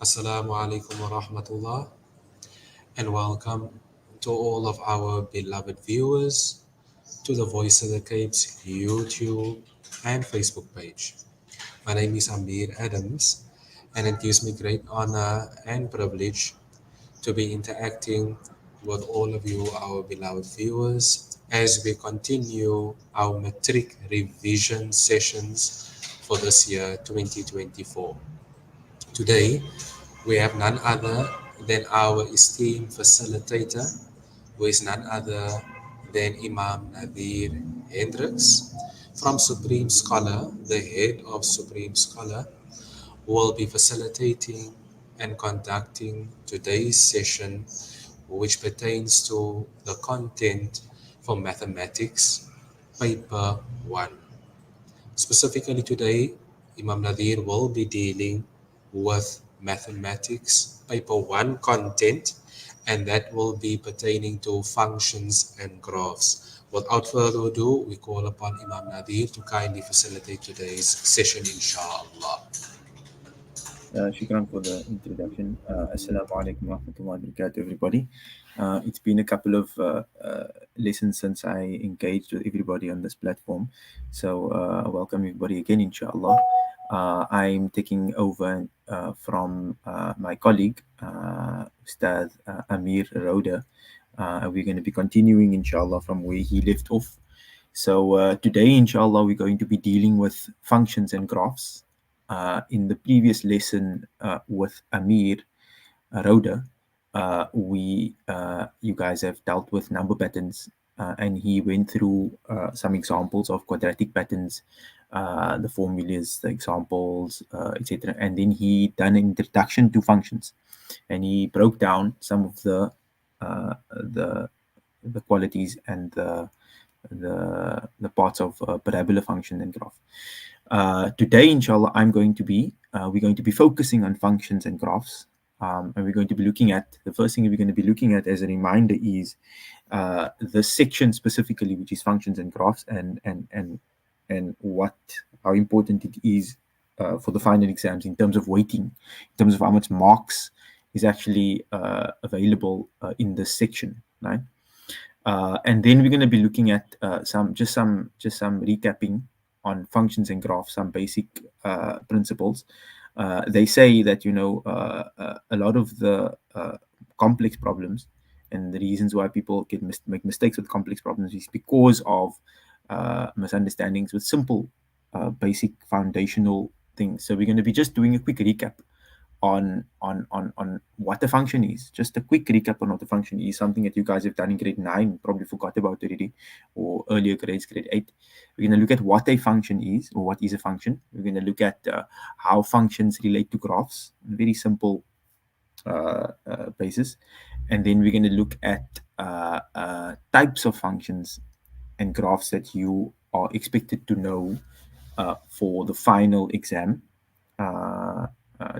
Assalamu alaikum wa rahmatullah, and welcome to all of our beloved viewers to the Voice of the Cape's YouTube and Facebook page. My name is Amir Adams, and it gives me great honor and privilege to be interacting with all of you, our beloved viewers, as we continue our Matric revision sessions for this year 2024. Today, we have none other than our esteemed facilitator, who is none other than Imam Natheer Hendricks from Supreme Scholar, the head of Supreme Scholar, who will be facilitating and conducting today's session, which pertains to the content for mathematics, paper 1. Specifically today, Imam Nadir will be dealing with mathematics paper 1 content, and that will be pertaining to functions and graphs. Without further ado, we call upon Imam Nadir to kindly facilitate today's session, inshallah. Shukran for the introduction. Assalamu alaikum wa rahmatullahi wa barakatuh, everybody. It's been a couple of lessons since I engaged with everybody on this platform. So, welcome everybody again, inshallah. I'm taking over from my colleague, Ustad Amir Rauda. We're going to be continuing, inshallah, from where he left off. So, today, inshallah, we're going to be dealing with functions and graphs. In the previous lesson with Amir Rauda, you guys have dealt with number patterns, and he went through some examples of quadratic patterns, the formulas, the examples, etc. And then he done an introduction to functions, and he broke down some of uh, the the qualities and the parts of parabola function and graph. Today, inshallah, we're going to be focusing on functions and graphs, and we're going to be looking at the first thing we're going to be looking at as a reminder is the section specifically, which is functions and graphs, and what how important it is for the final exams in terms of weighting, in terms of how much marks is actually available in this section, right? And then we're going to be looking at some recapping on functions and graphs, some basic principles. They say that a lot of the complex problems and the reasons why people make mistakes with complex problems is because of misunderstandings with simple, basic, foundational things. So we're going to be just doing a quick recap on what the function is. Just a quick recap on what the function is, something that you guys have done in grade 9, probably forgot about already, or earlier grades, grade 8. We're going to look at what a function is, or what is a function. We're going to look at how functions relate to graphs, very simple basis. And then we're going to look at types of functions and graphs that you are expected to know for the final exam.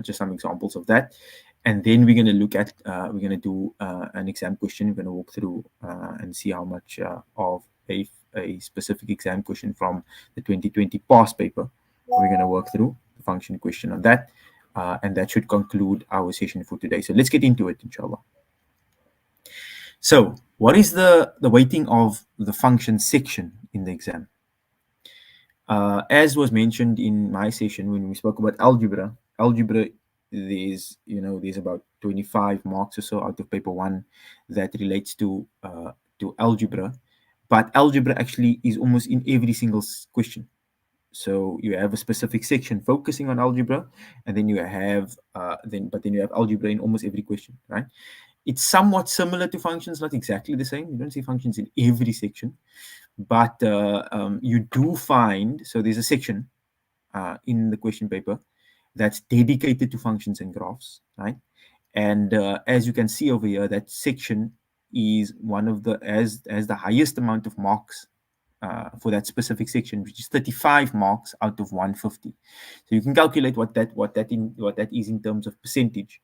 Just some examples of that. And then we're going to look at, we're going to do an exam question. We're going to walk through and see how much of a specific exam question from the 2020 past paper we're going to work through the function question on that. And that should conclude our session for today. So let's get into it, inshallah. So what is the weighting of the function section in the exam? As was mentioned in my session when we spoke about algebra, there's about 25 marks or so out of paper 1 that relates to algebra, but algebra actually is almost in every single question. So you have a specific section focusing on algebra, and then you have you have algebra in almost every question, right? It's somewhat similar to functions, not exactly the same. You don't see functions in every section, but you do find, so there's a section in the question paper that's dedicated to functions and graphs, right? And as you can see over here, that section is one of the has the highest amount of marks for that specific section, which is 35 marks out of 150. So you can calculate what that is in terms of percentage,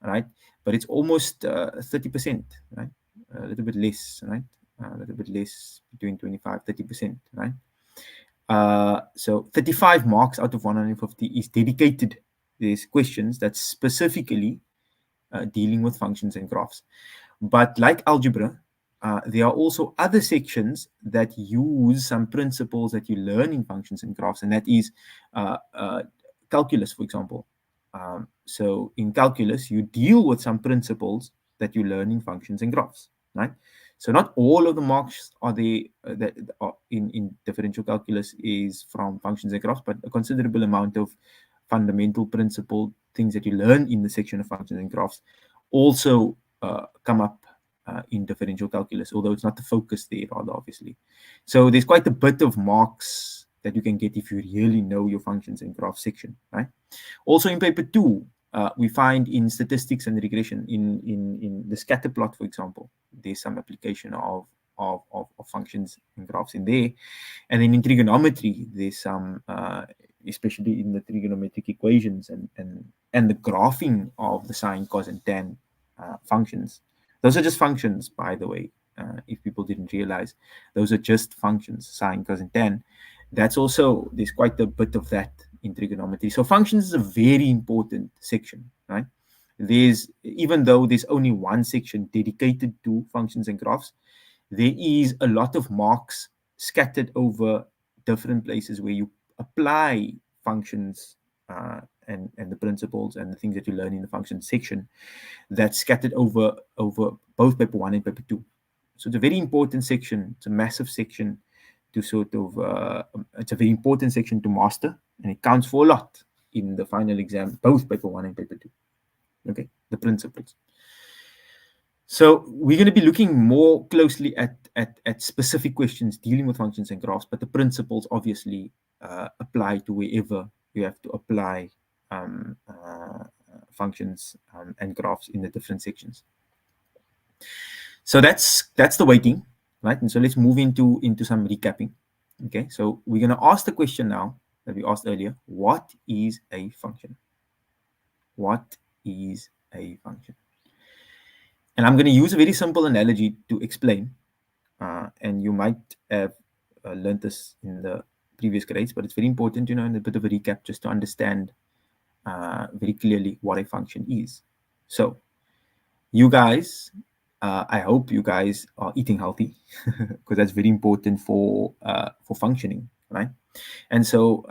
right? But it's almost 30%, right? A little bit less, right? A little bit less, between 25-30%, right? So 35 marks out of 150 is dedicated there's questions that's specifically dealing with functions and graphs. But like algebra, there are also other sections that use some principles that you learn in functions and graphs, and that is calculus, for example. So in calculus, you deal with some principles that you learn in functions and graphs, right? So not all of the marks are there that are in differential calculus is from functions and graphs, but a considerable amount of fundamental principle things that you learn in the section of functions and graphs also come up in differential calculus, although it's not the focus there, rather, obviously. So there's quite a bit of marks that you can get if you really know your functions and graph section, right? Also in paper 2, we find in statistics and regression, in the scatter plot, for example, there's some application of functions and graphs in there. And then in trigonometry, there's some, especially in the trigonometric equations and the graphing of the sine, cos, and tan functions. Those are just functions, by the way, if people didn't realize. Those are just functions, sine, cos, and tan. That's also, there's quite a bit of that in trigonometry. So functions is a very important section, right? There's, even though there's only one section dedicated to functions and graphs, there is a lot of marks scattered over different places where you apply functions and the principles and the things that you learn in the function section, that's scattered over both paper 1 and paper 2. So it's a very important section. It's a massive section to sort of, it's a very important section to master, and it counts for a lot in the final exam, both paper 1 and paper 2. Okay, the principles. So we're going to be looking more closely at specific questions dealing with functions and graphs, but the principles obviously apply to wherever you have to apply functions and graphs in the different sections. So that's the weighting, right? And so let's move into some recapping. Okay, so we're going to ask the question now that we asked earlier: what is a function? What is a function? And I'm going to use a very simple analogy to explain. And you might have learned this in the previous grades, but it's very important, in a bit of a recap, just to understand very clearly what a function is. So you guys, I hope you guys are eating healthy, because that's very important for functioning, right? And so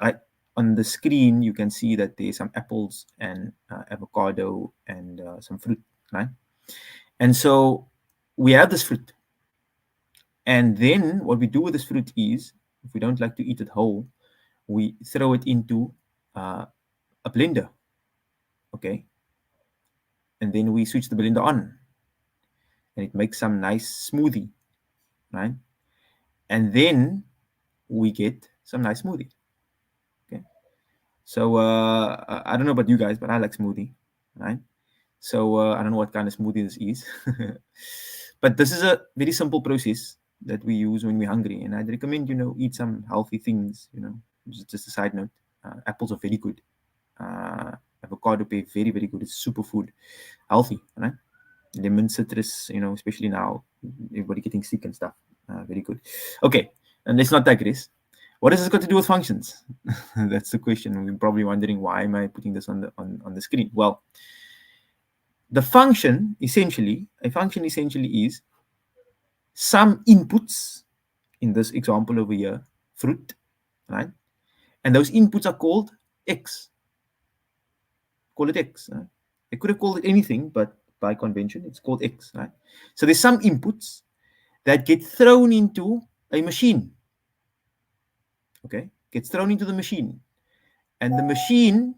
on the screen, you can see that there's some apples and avocado and some fruit, right? And so we have this fruit. And then what we do with this fruit is, if we don't like to eat it whole, we throw it into a blender, okay? And then we switch the blender on, and it makes some nice smoothie, right? And then we get some nice smoothie, okay? So I don't know about you guys, but I like smoothie, right? So I don't know what kind of smoothie this is, but this is a very simple process that we use when we're hungry, and I'd recommend eat some healthy things. Just a side note, apples are very good. Avocado pay very, very good. It's superfood, healthy, right? Lemon, citrus, especially now, everybody getting sick and stuff. Very good. Okay, and let's not digress. What has this got to do with functions? That's the question. We're probably wondering, why am I putting this on the screen? Well, a function essentially is some inputs, in this example over here, fruit, right? And those inputs are called x. Call it x. Right? They could have called it anything, but by convention, it's called x, right? So there's some inputs that get thrown into a machine. Okay, gets thrown into the machine. And the machine,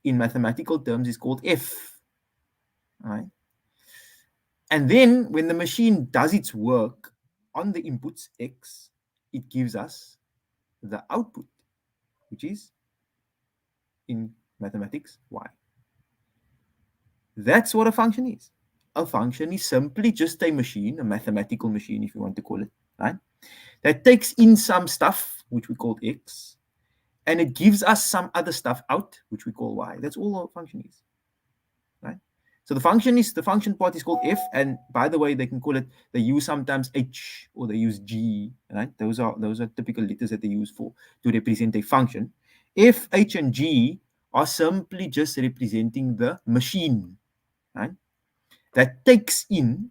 in mathematical terms, is called f, right? And then when the machine does its work on the inputs x, it gives us the output, which is, in mathematics, y. That's what a function is. A function is simply just a machine, a mathematical machine, if you want to call it, right? That takes in some stuff, which we call x, and it gives us some other stuff out, which we call y. That's all a function is, right? So the function part is called f, and by the way, they use sometimes h or they use g, right? Those are typical letters that they use to represent a function. F, h, and g are simply just representing the machine, right? That takes in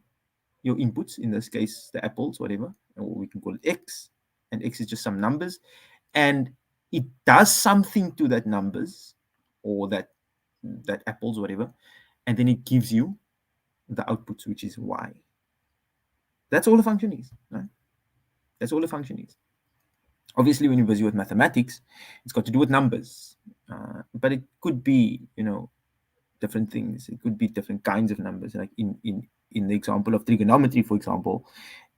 your inputs, in this case, the apples, whatever, or we can call it X, and X is just some numbers, and it does something to that numbers or that apples, whatever, and then it gives you the outputs, which is Y. That's all a function is, right? That's all a function is. Obviously, when you're busy with mathematics, it's got to do with numbers, but it could be, different things. It could be different kinds of numbers. Like in the example of trigonometry, for example,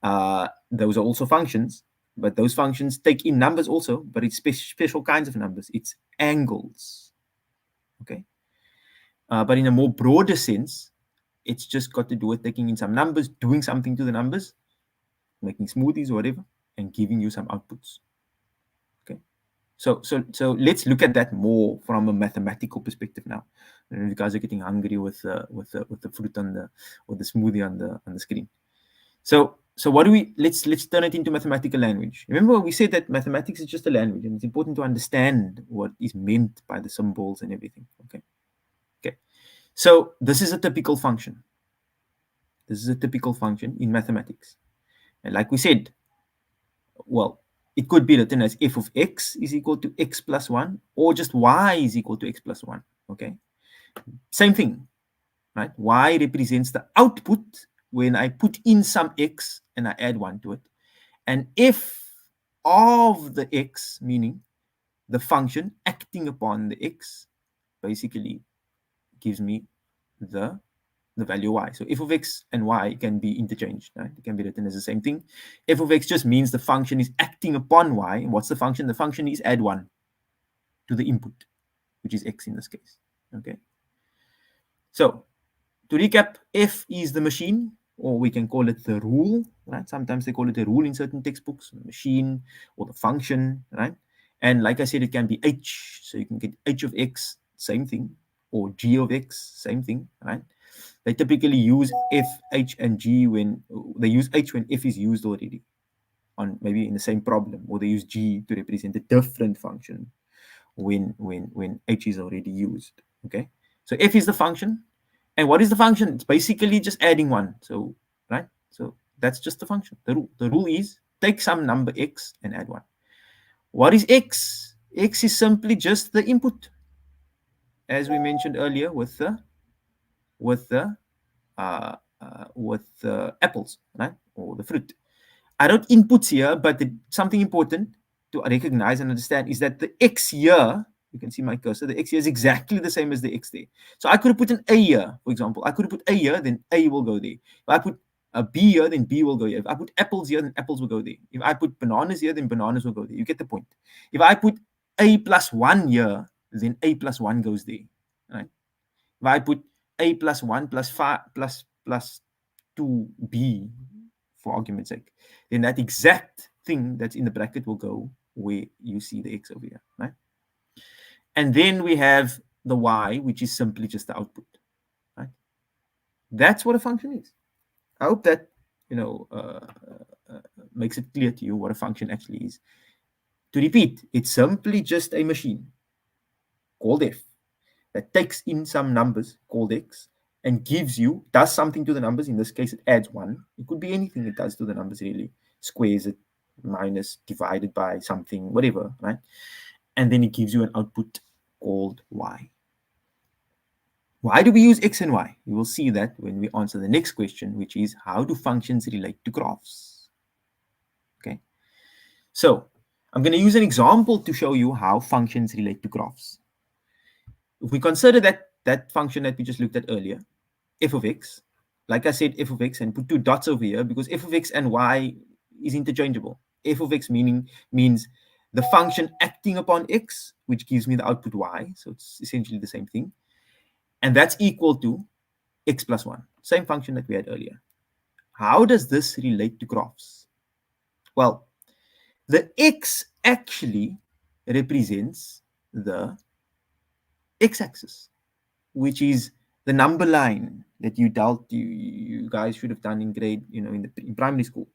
those are also functions, but those functions take in numbers also, but it's special kinds of numbers. It's angles, okay? But in a more broader sense, it's just got to do with taking in some numbers, doing something to the numbers, making smoothies or whatever, and giving you some outputs. Okay. So let's look at that more from a mathematical perspective now. You guys are getting hungry with the fruit on the or the smoothie on the screen. So what do we let's turn it into mathematical language. Remember, we said that mathematics is just a language, and it's important to understand what is meant by the symbols and everything. Okay. So this is a typical function. This is a typical function in mathematics. And like we said, well, it could be written as f of x is equal to x plus 1, or just y is equal to x plus 1. Okay. Same thing, right? Y represents the output when I put in some x and I add 1 to it. And f of the x, meaning the function acting upon the x, basically gives me the value y. So f of x and y can be interchanged, right? It can be written as the same thing. F of x just means the function is acting upon y. What's the function? The function is add 1 to the input, which is x in this case. Okay. So to recap, f is the machine, or we can call it the rule, right? Sometimes they call it a rule in certain textbooks, the machine or the function, right? And like I said, it can be h, so you can get h of x, same thing, or g of x, same thing, right? They typically use f, h, and g when they use h when f is used already on maybe in the same problem, or they use g to represent a different function when h is already used. Okay, so f is the function, and what is the function? It's basically just adding 1. So right, so that's just the function. The rule is take some number x and add 1. What is x? X is simply just the input, as we mentioned earlier with the with the apples, right, or the fruit. I wrote inputs here, but something important to recognize and understand is that the x here, you can see my cursor, the x here is exactly the same as the x there. So I could have put an a here, for example. I could have put a here, then a will go there. If I put a b here, then b will go here. If I put apples here, then apples will go there. If I put bananas here, then bananas will go there. You get the point. If I put a plus 1 here, then a plus 1 goes there, right? If I put a plus 1 plus 5 plus 2b, for argument's sake, then that exact thing that's in the bracket will go where you see the x over here, right? And then we have the y, which is simply just the output, right? That's what a function is. I hope that makes it clear to you what a function actually is. To repeat, it's simply just a machine called f that takes in some numbers called x and does something to the numbers. In this case, it adds 1. It could be anything it does to the numbers, really. Squares it, minus, divided by something, whatever, right? And then it gives you an output called y. Why do we use x and y? We will see that when we answer the next question, which is how do functions relate to graphs? Okay. So I'm going to use an example to show you how functions relate to graphs. If we consider that function that we just looked at earlier, f of x, like I said, f of x, and put 2 dots over here because f of x and y is interchangeable. F of x means the function acting upon x, which gives me the output y. So it's essentially the same thing. And that's equal to x plus 1, same function that we had earlier. How does this relate to graphs? Well, the x actually represents the x-axis, which is the number line that you guys should have done in grade, in primary school,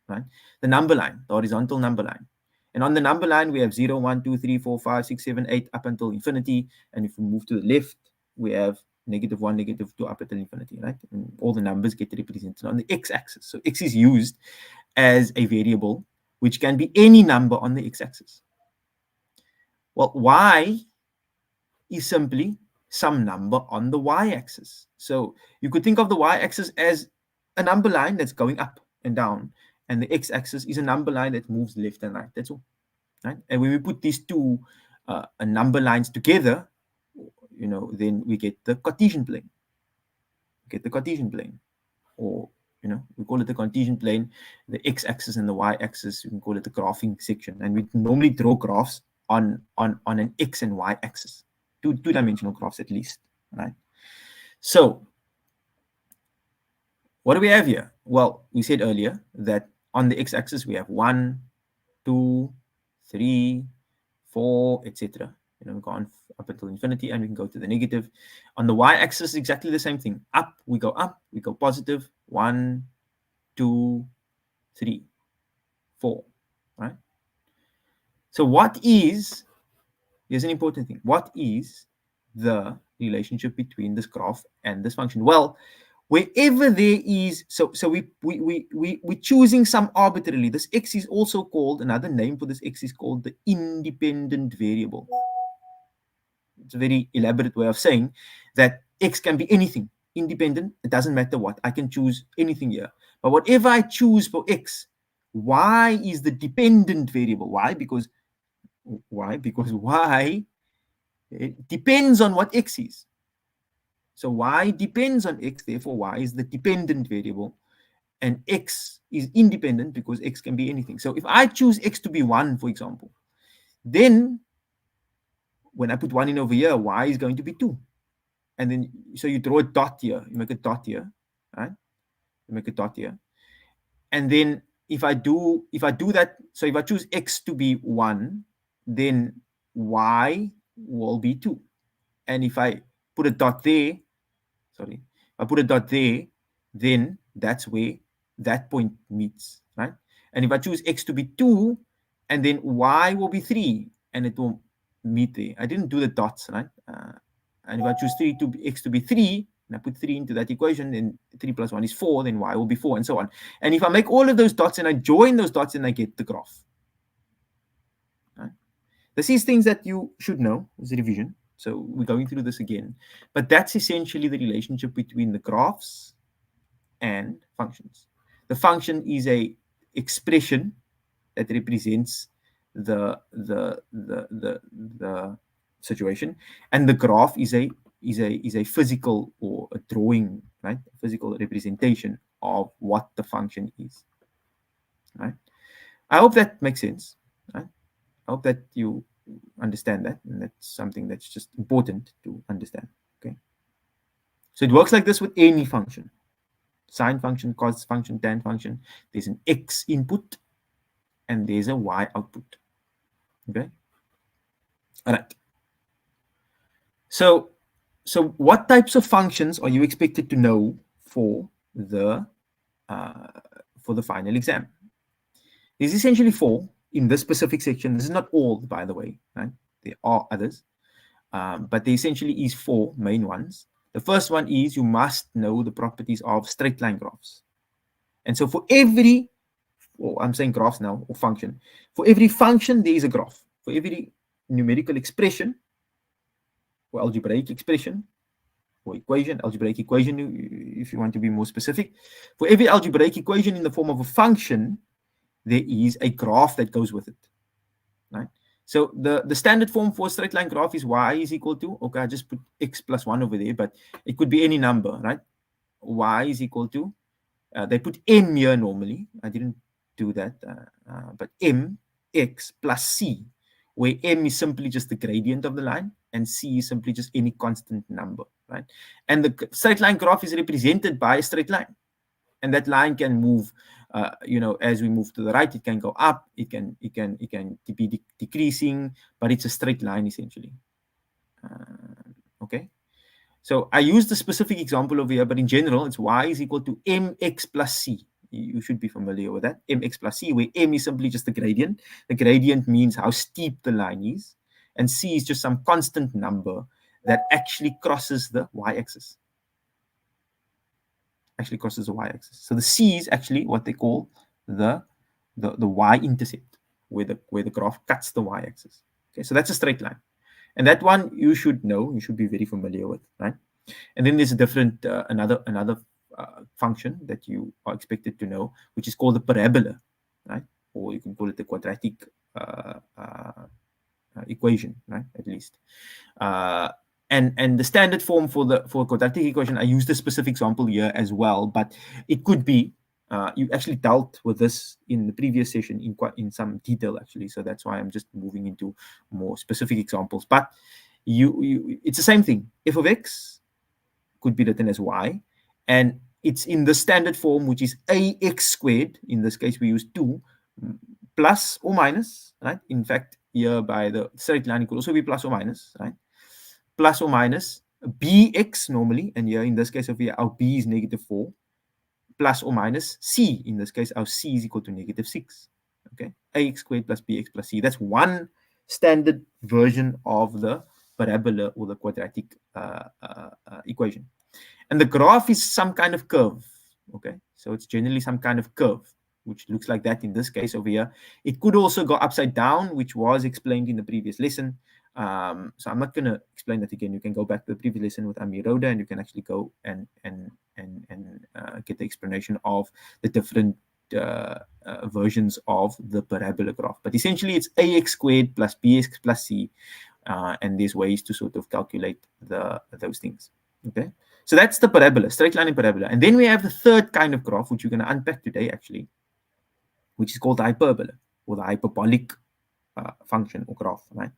right? The number line, the horizontal number line. And on the number line, we have 0, 1, 2, 3, 4, 5, 6, 7, 8 up until infinity. And if we move to the left, we have -1, -2 up until infinity, right? And all the numbers get represented on the x-axis. So x is used as a variable, which can be any number on the x-axis. Well, y is simply some number on the y-axis. So you could think of the y-axis as a number line that's going up and down, and the x-axis is a number line that moves left and right. That's all, right? And when we put these two number lines together, then we get the Cartesian plane. Or we call it the Cartesian plane, the x-axis and the y-axis. We can call it the graphing section, and we normally draw graphs on an x and y-axis, two-dimensional graphs at least, right? So what do we have here? Well, we said earlier that on the x-axis we have 1, 2, 3, 4, etc. We go on up until infinity, and we can go to the negative. On the y-axis, exactly the same thing. Up, we go positive. 1, 2, 3, 4, right? So here's an important thing. What is the relationship between this graph and this function? Well, wherever there is, so we're choosing some arbitrarily. This x is also called, another name for this x is called the independent variable. It's a very elaborate way of saying that x can be anything, independent. It doesn't matter what. I can choose anything here. But whatever I choose for x, y is the dependent variable. Why? Because y it depends on what x is. So y depends on x, therefore y is the dependent variable, and x is independent because x can be anything. So if I choose x to be 1, for example, then when I put 1 in over here, y is going to be 2. And then, so you draw a dot here, you make a dot here, right? You make a dot here. And then if I do that, so if I choose x to be 1, then y will be 2. And if I put a dot there, then that's where that point meets, right? And if I choose x to be 2, and then y will be 3, and it will meet there. I didn't do the dots, right? And if I choose x to be 3, and I put 3 into that equation, then 3 plus 1 is 4, then y will be 4, and so on. And if I make all of those dots and I join those dots, then I get the graph. Right? This is things that you should know as a revision. So we're going through this again. But that's essentially the relationship between the graphs and functions. The function is a expression that represents the situation, and the graph is a physical or a drawing, right? A physical representation of what the function is, right? I hope that makes sense, right? I hope that you understand that, and that's something that's just important to understand. Okay, so it works like this with any function: sine function, cos function, tan function. There's an x input and there's a y output. Okay, all right. So what types of functions are you expected to know for the final exam? There's essentially 4 in this specific section. This is not all, by the way, right? There are others, but there essentially is 4 main ones. The first one is you must know the properties of straight line graphs. And so for every, I'm saying graphs now, or function, for every function there is a graph. For every numerical expression or algebraic expression or algebraic equation, if you want to be more specific, for every algebraic equation in the form of a function, there is a graph that goes with it, right? So the standard form for a straight line graph is y is equal to, okay, I just put x plus 1 over there, but it could be any number, right? Y is equal to, they put m here normally. I didn't do that, but m x plus c, where m is simply just the gradient of the line and c is simply just any constant number, right? And the straight line graph is represented by a straight line, and that line can move, as we move to the right, it can go up, it can be decreasing, but it's a straight line essentially. Okay, so I used the specific example over here, but in general, it's y is equal to mx plus c. You should be familiar with that. Mx plus c, where m is simply just the gradient. The gradient means how steep the line is, and c is just some constant number that actually crosses the y-axis. Actually crosses the y-axis. So the c is actually what they call the y-intercept, where the graph cuts the y-axis. Okay, so that's a straight line, and that one you should know. You should be very familiar with, right? And then there's a different another function that you are expected to know, which is called the parabola, right? Or you can call it the quadratic equation, right? At least. And the standard form for quadratic equation, I used a specific example here as well, but it could be you actually dealt with this in the previous session in some detail actually, so that's why I'm just moving into more specific examples. But it's the same thing. F of x could be written as y, and it's in the standard form, which is ax squared. In this case, we use 2 plus or minus, right? In fact, here by the straight line, it could also be plus or minus, right? Plus or minus bx normally, and here in this case over here, our b is -4, plus or minus c. In this case, our c is equal to -6. Okay, ax squared plus bx plus c. That's one standard version of the parabola or the quadratic equation. And the graph is some kind of curve. Okay, so it's generally some kind of curve, which looks like that in this case over here. It could also go upside down, which was explained in the previous lesson. So I'm not going to explain that again. You can go back to the previous lesson with Amir Roda, and you can actually go and get the explanation of the different versions of the parabola graph. But essentially, it's ax squared plus bx plus c, and there's ways to sort of calculate those things. Okay, so that's the parabola, straight line and parabola. And then we have the third kind of graph, which we're going to unpack today, actually, which is called the hyperbola or the hyperbolic function or graph, right?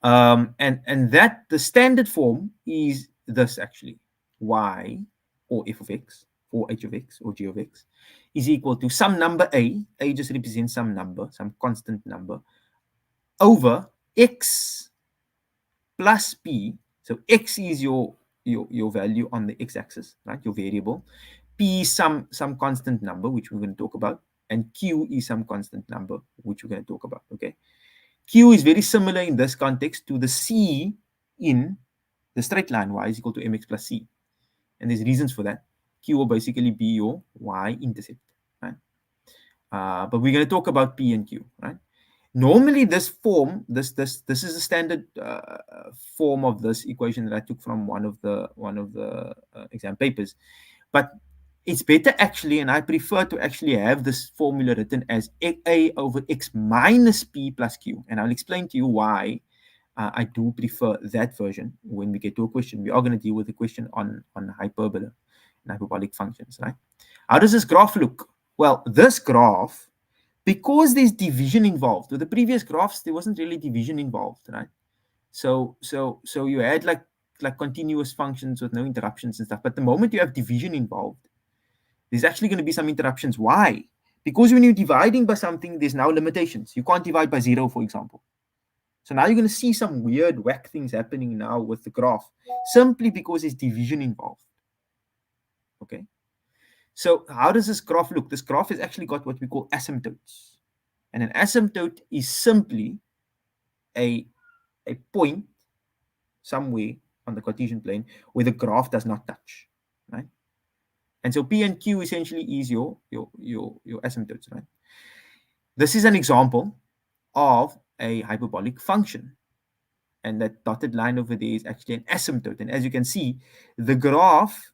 And that the standard form is this actually: y or f of x or h of x or g of x is equal to some number a. A just represents some number, some constant number, over x plus p. So x is your value on the x-axis, right? Your variable. P is some constant number, which we're going to talk about, and q is some constant number, which we're going to talk about. Okay. Q is very similar in this context to the C in the straight line, y is equal to mx plus c. And there's reasons for that. Q will basically be your y-intercept, right? But we're going to talk about P and Q, right? Normally, this form, this is the standard form of this equation that I took from one of the exam papers. But it's better actually, and I prefer to actually have this formula written as a over x minus p plus q. And I'll explain to you why I do prefer that version when we get to a question. We are going to deal with a question on hyperbola and hyperbolic functions, right? How does this graph look? Well, this graph, because there's division involved. With the previous graphs, there wasn't really division involved, right? So you had like continuous functions with no interruptions and stuff. But the moment you have division involved, there's actually going to be some interruptions. Why? Because when you're dividing by something, there's now limitations. You can't divide by 0, for example. So now you're going to see some weird whack things happening now with the graph, simply because there's division involved. Okay. So how does this graph look? This graph has actually got what we call asymptotes. And an asymptote is simply a point somewhere on the Cartesian plane where the graph does not touch, right? And so P and Q essentially is your asymptotes, right? This is an example of a hyperbolic function. And that dotted line over there is actually an asymptote. And as you can see, the graph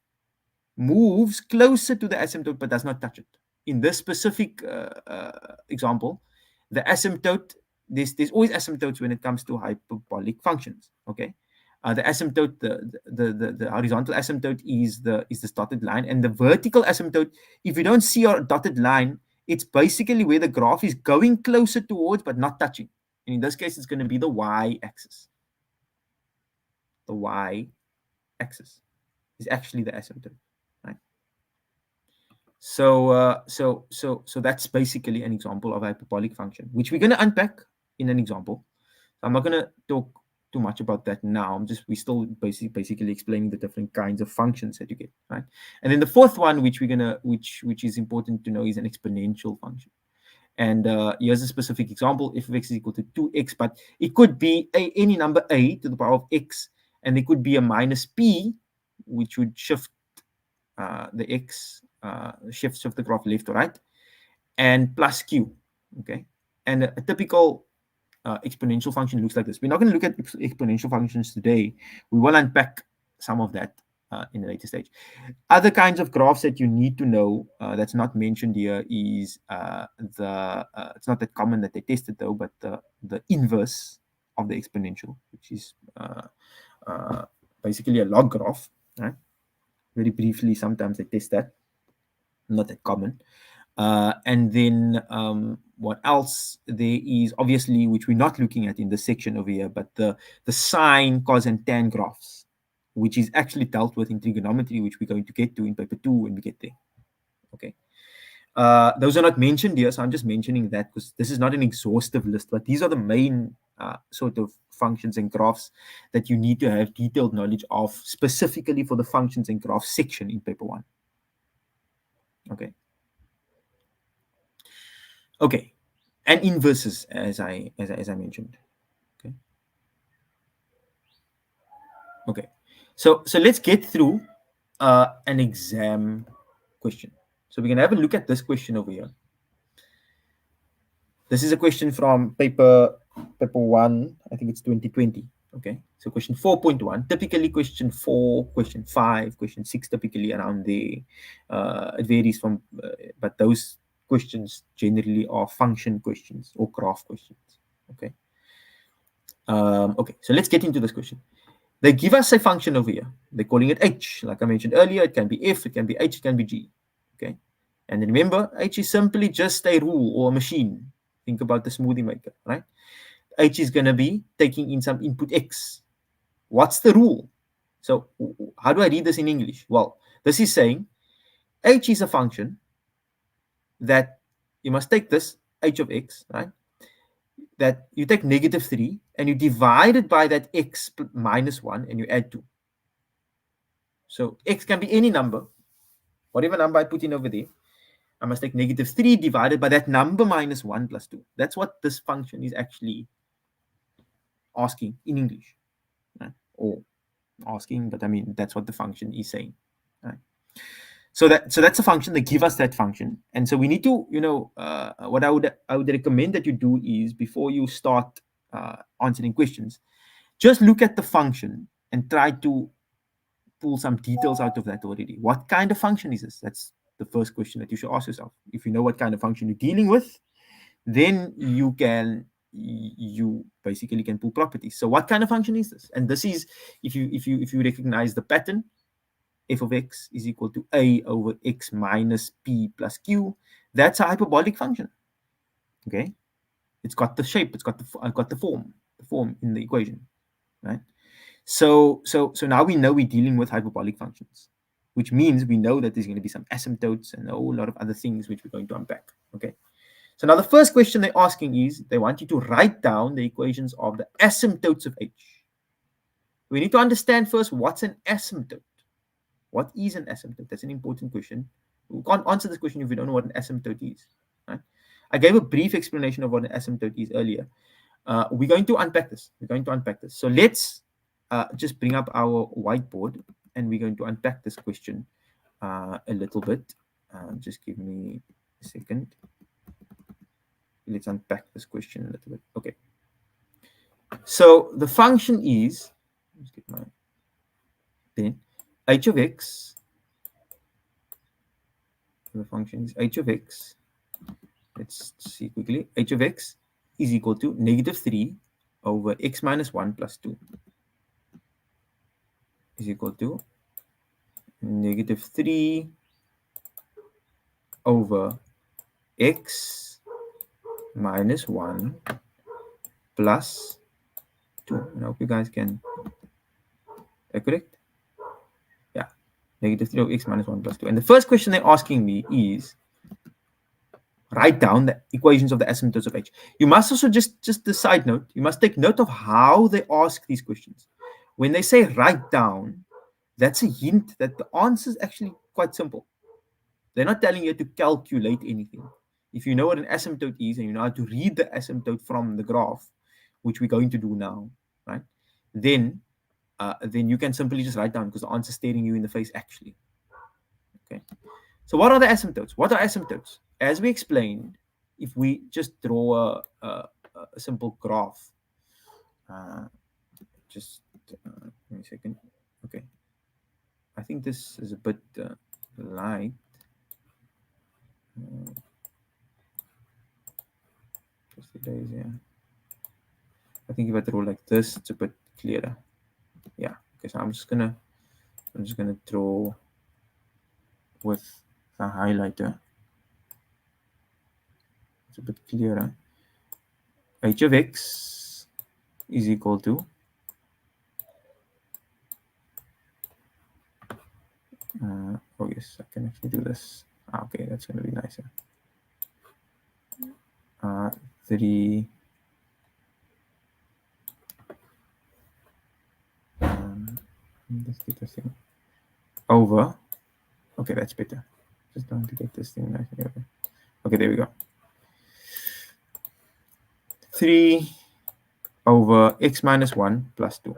moves closer to the asymptote but does not touch it. In this specific example, the asymptote, there's always asymptotes when it comes to hyperbolic functions, okay? The asymptote, the horizontal asymptote is this dotted line, and the vertical asymptote, if you don't see your dotted line, it's basically where the graph is going closer towards but not touching. And in this case, it's going to be the y-axis. The y-axis is actually the asymptote, right? So that's basically an example of a hyperbolic function, which we're going to unpack in an example. So I'm not going to talk too much about that now. We still basically explaining the different kinds of functions that you get, right? And then the fourth one, which we're gonna, which is important to know, is an exponential function. And here's a specific example: f of x is equal to 2x, but it could be any number a to the power of x, and there could be a minus p, which would shift the x, shift the graph left to right, and plus q. Okay, and a typical exponential function looks like this. We're not going to look at exponential functions today. We will unpack some of that in a later stage. Other kinds of graphs that you need to know that's not mentioned here is it's not that common that they tested though, but the inverse of the exponential, which is basically a log graph, right? Very briefly, sometimes they test that, not that common. And then what else there is, obviously, which we're not looking at in this section over here, but the sine, cos, and tan graphs, which is actually dealt with in trigonometry, which we're going to get to in paper 2 when we get there. Okay. Those are not mentioned here, so I'm just mentioning that because this is not an exhaustive list, but these are the main sort of functions and graphs that you need to have detailed knowledge of, specifically for the functions and graphs section in paper 1. Okay. Okay, and inverses, as I mentioned. Okay. Okay. So let's get through an exam question. So we can have a look at this question over here. This is a question from paper 1. I think it's 2020. Okay. So question 4.1. Typically, question 4, question 5, question 6, typically around there. It varies from, but those questions generally are function questions or graph questions. Okay. Okay, so let's get into this question. They give us a function over here. They're calling it h. Like I mentioned earlier, it can be f, it can be h, it can be g. Okay. And then remember, h is simply just a rule or a machine. Think about the smoothie maker, right? H is going to be taking in some input x. What's the rule? So how do I read this in English? Well, this is saying h is a function that you must take this h of x, right? That you take -3 and you divide it by that x minus 1 and you add 2. So x can be any number, whatever number I put in over there. I must take -3 divided by that number minus 1 plus 2. That's what this function is actually asking in English, right? Or asking, but I mean, that's what the function is saying, right? So that's a function. They give us that function, and so we need to, what I would recommend that you do is, before you start answering questions, just look at the function and try to pull some details out of that already. What kind of function is this? That's the first question that you should ask yourself. If you know what kind of function you're dealing with, then you basically can pull properties. So what kind of function is this? And this is, if you recognize the pattern, f of x is equal to a over x minus p plus q. That's a hyperbolic function. Okay, it's got the shape, it's got the form in the equation, right? So now we know we're dealing with hyperbolic functions, which means we know that there's going to be some asymptotes and a whole lot of other things which we're going to unpack. Okay, so now the first question they're asking is, they want you to write down the equations of the asymptotes of h. We need to understand first what's an asymptote. What is an asymptote? That's an important question. We can't answer this question if we don't know what an asymptote is. Right? I gave a brief explanation of what an asymptote is earlier. We're going to unpack this. So let's just bring up our whiteboard and we're going to unpack this question a little bit. Just give me a second. Let's unpack this question a little bit. Okay. So the function is, let's get my pen. H of x, the function is h of x, let's see quickly, h of x is equal to -3 over x minus 1 plus 2 is equal to -3 over x minus 1 plus 2. I hope you guys can, correct? -3 of x minus 1 plus 2. And the first question they're asking me is, write down the equations of the asymptotes of h. You must also just the side note, you must take note of how they ask these questions. When they say write down, that's a hint that the answer is actually quite simple. They're not telling you to calculate anything. If you know what an asymptote is and you know how to read the asymptote from the graph, which we're going to do now, right? Then you can simply just write down because the answer is staring you in the face actually. Okay. So what are the asymptotes? What are asymptotes? As we explained, if we just draw a simple graph, uh, just give me a second. Okay. I think this is a bit light. Just the days, yeah. I think if I draw like this, it's a bit clearer. Yeah. Okay. So I'm just gonna draw with a highlighter. It's a bit clearer. H of x is equal to oh yes, I can actually do this. Okay, that's going to be nicer. 3 let's get this thing over. Okay, that's better. Just trying to get this thing nice. Okay, there we go. 3 over x minus 1 plus 2.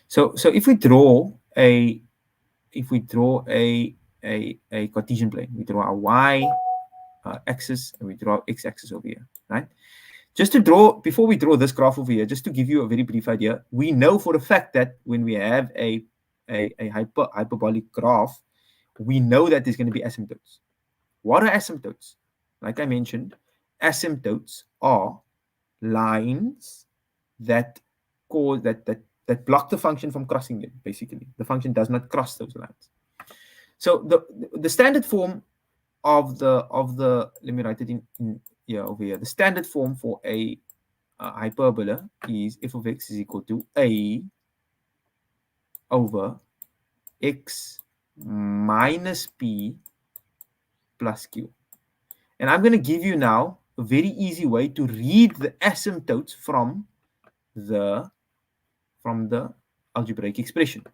So if we draw a Cartesian plane, we draw a y axis and we draw x-axis over here, right? Just to draw, before we draw this graph over here, just to give you a very brief idea, we know for a fact that when we have a hyperbolic graph, we know that there's going to be asymptotes. What are asymptotes? Like I mentioned, asymptotes are lines that block the function from crossing them. Basically, the function does not cross those lines. So the standard form of the let me write it in here over here. The standard form for a hyperbola is f of x is equal to a over x minus p plus q. And I'm going to give you now a very easy way to read the asymptotes from the algebraic expression.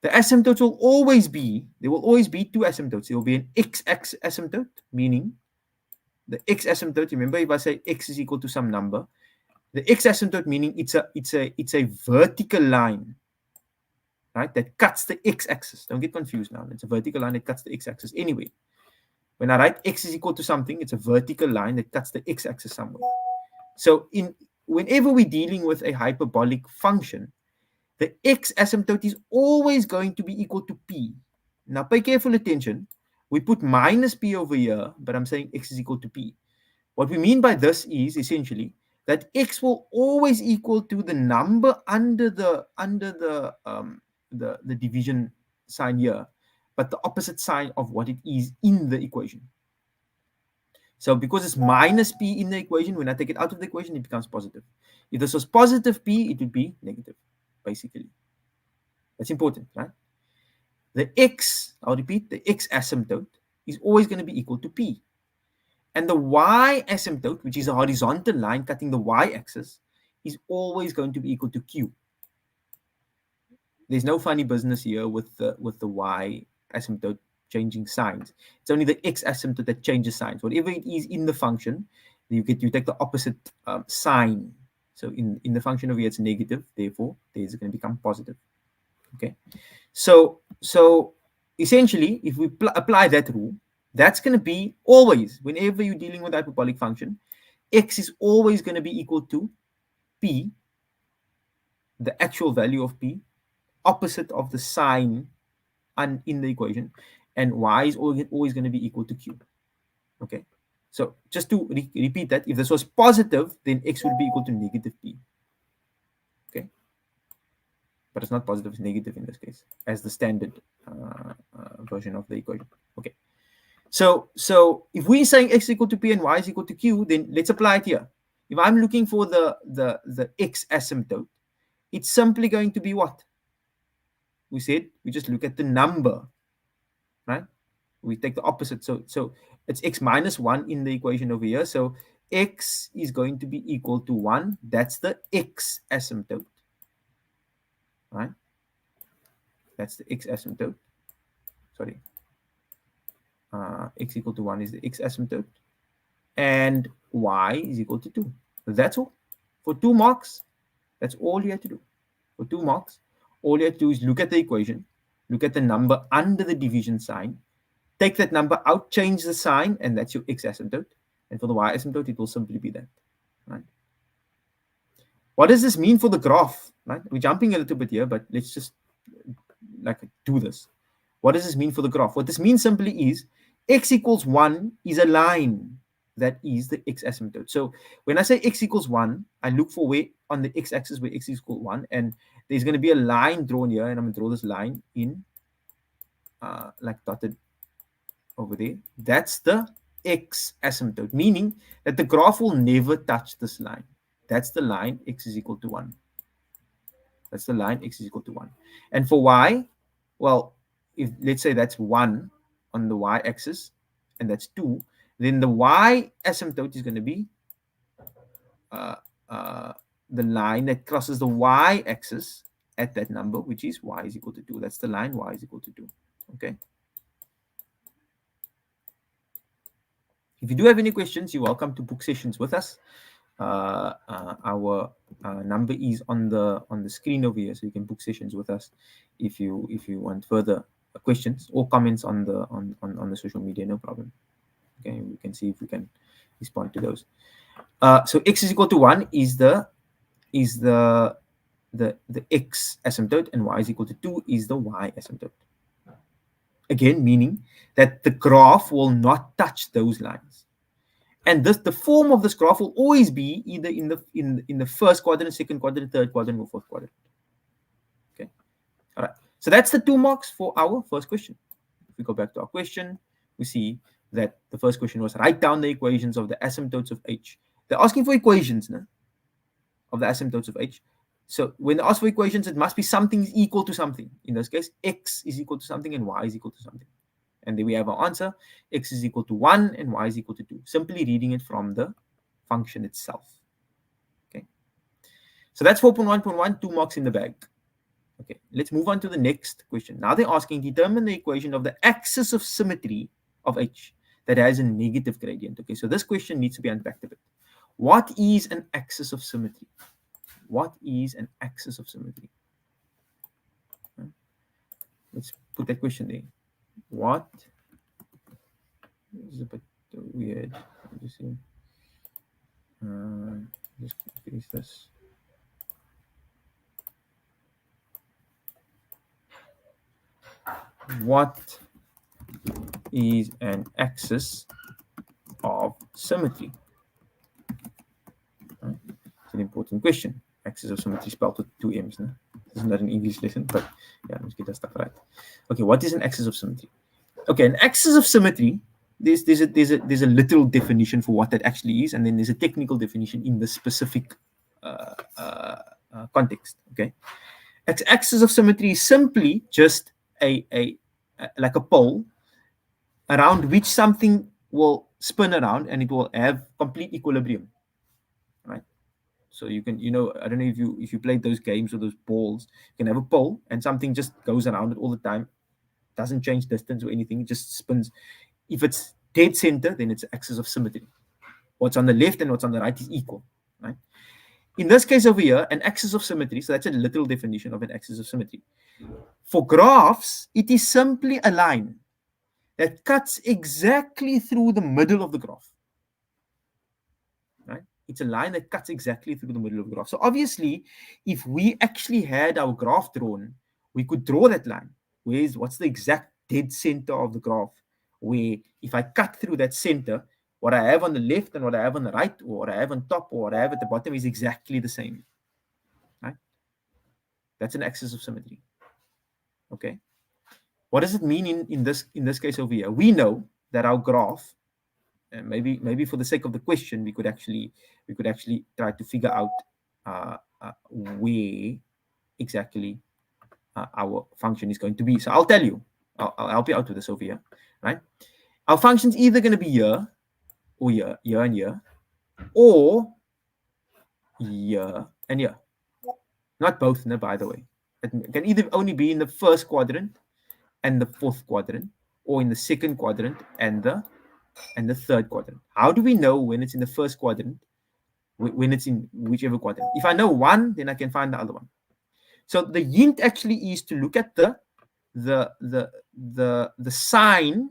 The asymptotes will always be, there will always be two asymptotes. There will be an x-axis asymptote, meaning the x asymptote, remember if I say x is equal to some number, the x asymptote meaning it's a vertical line, right, that cuts the x-axis. Don't get confused now. It's a vertical line that cuts the x-axis anyway. When I write x is equal to something, it's a vertical line that cuts the x-axis somewhere. So whenever we're dealing with a hyperbolic function, the x asymptote is always going to be equal to p. Now pay careful attention. We put minus p over here, but I'm saying x is equal to p. What we mean by this is essentially that x will always equal to the number under the division sign here, but the opposite sign of what it is in the equation. So because it's minus p in the equation, when I take it out of the equation, it becomes positive. If this was positive p, it would be negative, basically. That's important, right? The x, I'll repeat, the x asymptote is always going to be equal to p. And the y asymptote, which is a horizontal line cutting the y-axis, is always going to be equal to q. There's no funny business here with the y asymptote changing signs. It's only the x asymptote that changes signs. Whatever it is in the function, you take the opposite sign. So in the function over here, it's negative. Therefore, there's going to become positive. Okay. So essentially, if we apply that rule, that's going to be always, whenever you're dealing with hyperbolic function, x is always going to be equal to p, the actual value of p, opposite of the sign in the equation, and y is always going to be equal to q. Okay, so just to repeat that, if this was positive, then x would be equal to negative p. Okay, but it's not positive, it's negative in this case, as the standard version of the equation. Okay, so if we're saying x is equal to p and y is equal to q, then let's apply it here. If I'm looking for the x asymptote, it's simply going to be what? We said we just look at the number, right? We take the opposite. So It's x minus 1 in the equation over here. So x is going to be equal to 1. That's the x asymptote, right? That's the x asymptote. Sorry. X equal to 1 is the x asymptote. And y is equal to 2. That's all. For 2 marks, that's all you have to do. For 2 marks, all you have to do is look at the equation, look at the number under the division sign, take that number out, change the sign, and that's your x asymptote. And for the y asymptote, it will simply be that. Right? What does this mean for the graph? Right? We're jumping a little bit here, but let's just do this. What does this mean for the graph? What this means simply is x equals 1 is a line that is the x asymptote. So when I say x equals 1, I look for where on the x-axis where x is equal to 1, and there's going to be a line drawn here, and I'm going to draw this line in like dotted over there. That's the x asymptote, meaning that the graph will never touch this line. That's the line x is equal to 1. That's the line x is equal to 1. And for y, well, if let's say that's 1 on the y-axis, and that's 2, then the y asymptote is going to be the line that crosses the y-axis at that number, which is y is equal to 2. That's the line y is equal to 2. Okay. If you do have any questions, you're welcome to book sessions with us. Our number is on the screen over here, so you can book sessions with us if you want further questions or comments on the social media. No problem. Okay, we can see if we can respond to those. So x is equal to 1 is the x asymptote, and y is equal to 2 is the y asymptote. Again, meaning that the graph will not touch those lines. And the form of this graph will always be either in the first quadrant, second quadrant, third quadrant, or fourth quadrant. Okay. All right. So that's the 2 marks for our first question. If we go back to our question, we see that the first question was write down the equations of the asymptotes of h. They're asking for equations of the asymptotes of h. So when they ask for equations, it must be something equal to something. In this case, x is equal to something and y is equal to something. And then we have our answer. X is equal to 1 and y is equal to 2. Simply reading it from the function itself. Okay. So that's 4.1.1, 2 marks in the bag. Okay, let's move on to the next question. Now they're asking, determine the equation of the axis of symmetry of h that has a negative gradient. Okay, so this question needs to be unpacked a bit. What is an axis of symmetry? What is an axis of symmetry? Let's put that question there. What? This is a bit weird. Just see. Just finish this. What is an axis of symmetry? It's an important question. Axis of symmetry spelled with 2 M's. No? This is not an English lesson, but yeah, let's get that stuff right. Okay, what is an axis of symmetry? Okay, an axis of symmetry, there's a literal definition for what that actually is, and then there's a technical definition in the specific context. Okay, axis of symmetry is simply just like a pole around which something will spin around and it will have complete equilibrium, right? So you can, I don't know if you played those games with those balls. You can have a pole and something just goes around it all the time, doesn't change distance or anything, it just spins. If it's dead center, then it's axis of symmetry. What's on the left and what's on the right is equal, right? In this case over here, an axis of symmetry, so that's a literal definition of an axis of symmetry. For graphs, it is simply a line that cuts exactly through the middle of the graph. Right? It's a line that cuts exactly through the middle of the graph. So obviously, if we actually had our graph drawn, we could draw that line. What's the exact dead center of the graph? Where if I cut through that center, what I have on the left and what I have on the right, or what I have on top or what I have at the bottom is exactly the same. Right? That's an axis of symmetry. Okay. What does it mean in this case over here? We know that our graph, and maybe for the sake of the question, we could actually try to figure out where exactly our function is going to be. So I'll tell you. I'll help you out with this over here, right? our function's either going to be year or year and year, or year and year. Not both, no, by the way. It can either only be in the first quadrant and the fourth quadrant, or in the second quadrant and the third quadrant. How do we know when it's in the first quadrant, when it's in whichever quadrant? If I know one, then I can find the other one. So the hint actually is to look at the sign.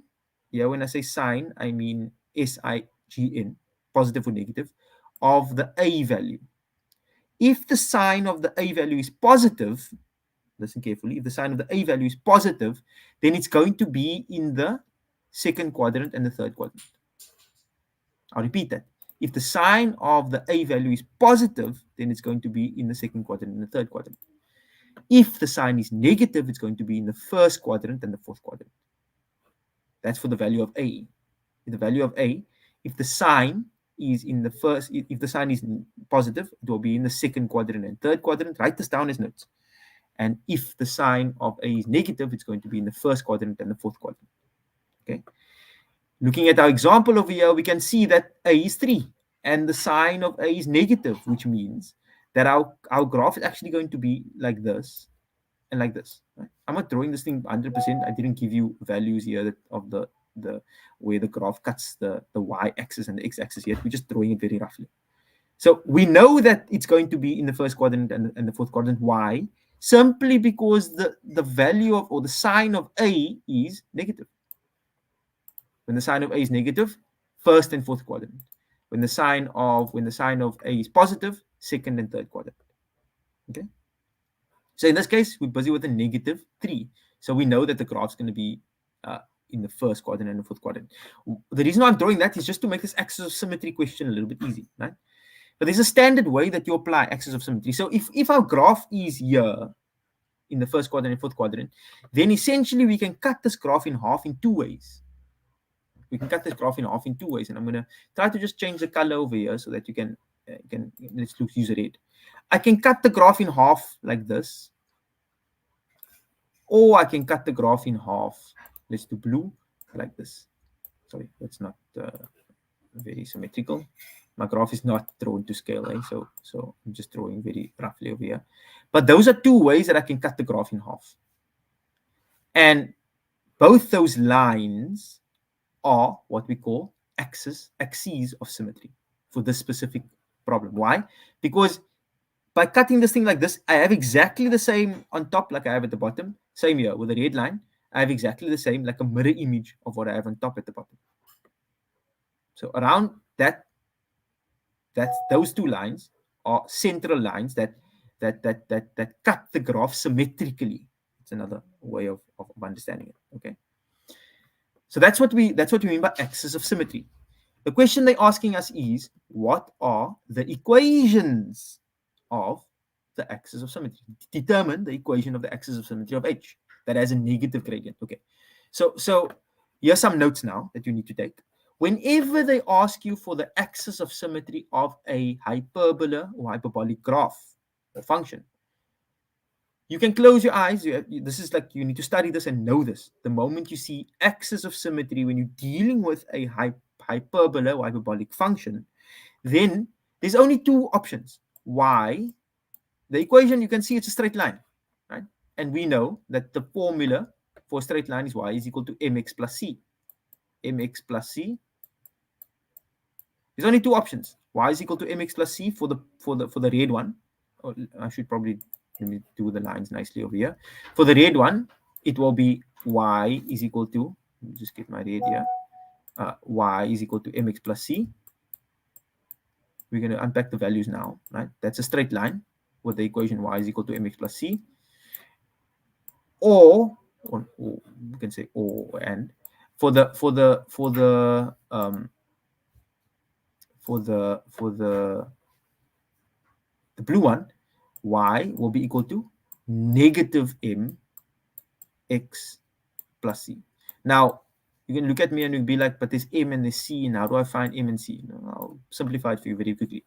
Yeah, when I say sign, I mean SIGN, positive or negative, of the A value. If the sign of the A value is positive, listen carefully, if the sign of the A value is positive, then it's going to be in the second quadrant and the third quadrant. I'll repeat that. If the sign of the A value is positive, then it's going to be in the second quadrant and the third quadrant. If the sign is negative, it's going to be in the first quadrant and the fourth quadrant. That's for the value of A. The value of A, if the sign is in the first, if the sign is positive, it will be in the second quadrant and third quadrant. Write this down as notes. And if the sign of A is negative, it's going to be in the first quadrant and the fourth quadrant. Okay. Looking at our example over here, we can see that A is 3 and the sign of A is negative, which means that our graph is actually going to be like this and like this. Right? I'm not drawing this thing 100%. I didn't give you values here of the where the graph cuts the y-axis and the x-axis yet. We're just drawing it very roughly. So we know that it's going to be in the first quadrant and the fourth quadrant. Why? Simply because the value of, or the sign of A is negative. When the sign of A is negative, first and fourth quadrant. When the sign of A is positive, second and third quadrant. Okay. So in this case, we're busy with a negative 3. So we know that the graph's going to be in the first quadrant and the fourth quadrant. The reason why I'm drawing that is just to make this axis of symmetry question a little bit easy, right? But there's a standard way that you apply axis of symmetry. So if our graph is here in the first quadrant and fourth quadrant, then essentially we can cut this graph in half in 2 ways. We can cut this graph in half in 2 ways, and I'm going to try to just change the color over here so that you can let's use red. I can cut the graph in half like this, or I can cut the graph in half. Let's do blue like this. Sorry, that's not very symmetrical. My graph is not drawn to scale, so I'm just drawing very roughly over here. But those are 2 ways that I can cut the graph in half. And both those lines are what we call axes of symmetry for this specific problem. Why? Because by cutting this thing like this, I have exactly the same on top like I have at the bottom. Same here with the red line. I have exactly the same, like a mirror image of what I have on top at the bottom. So around that's those 2 lines are central lines that cut the graph symmetrically. It's another way of understanding it. Okay. So that's what we mean by axis of symmetry. The question they're asking us is, what are the equations of the axis of symmetry? Determine the equation of the axis of symmetry of H that has a negative gradient. Okay. So here's some notes now that you need to take. Whenever they ask you for the axis of symmetry of a hyperbola or hyperbolic graph or function, you can close your eyes. This is like, you need to study this and know this. The moment you see axis of symmetry when you're dealing with a hyperbola or hyperbolic function, then there's only 2 options. Y, the equation, you can see it's a straight line, right? And we know that the formula for a straight line is y is equal to mx plus c. Mx plus c. There's only 2 options. Y is equal to mx plus c for the red one. Or I should probably, let me do the lines nicely over here. For the red one, it will be y is equal to, let me just get my red here. Y is equal to mx plus c. We're going to unpack the values now, right? That's a straight line with the equation y is equal to mx plus c. Or we can say or and for the blue one, y will be equal to negative m x plus c. Now you can look at me and you'll be like, but there's m and there's c, and how do I find m and c? No, I'll simplify it for you very quickly.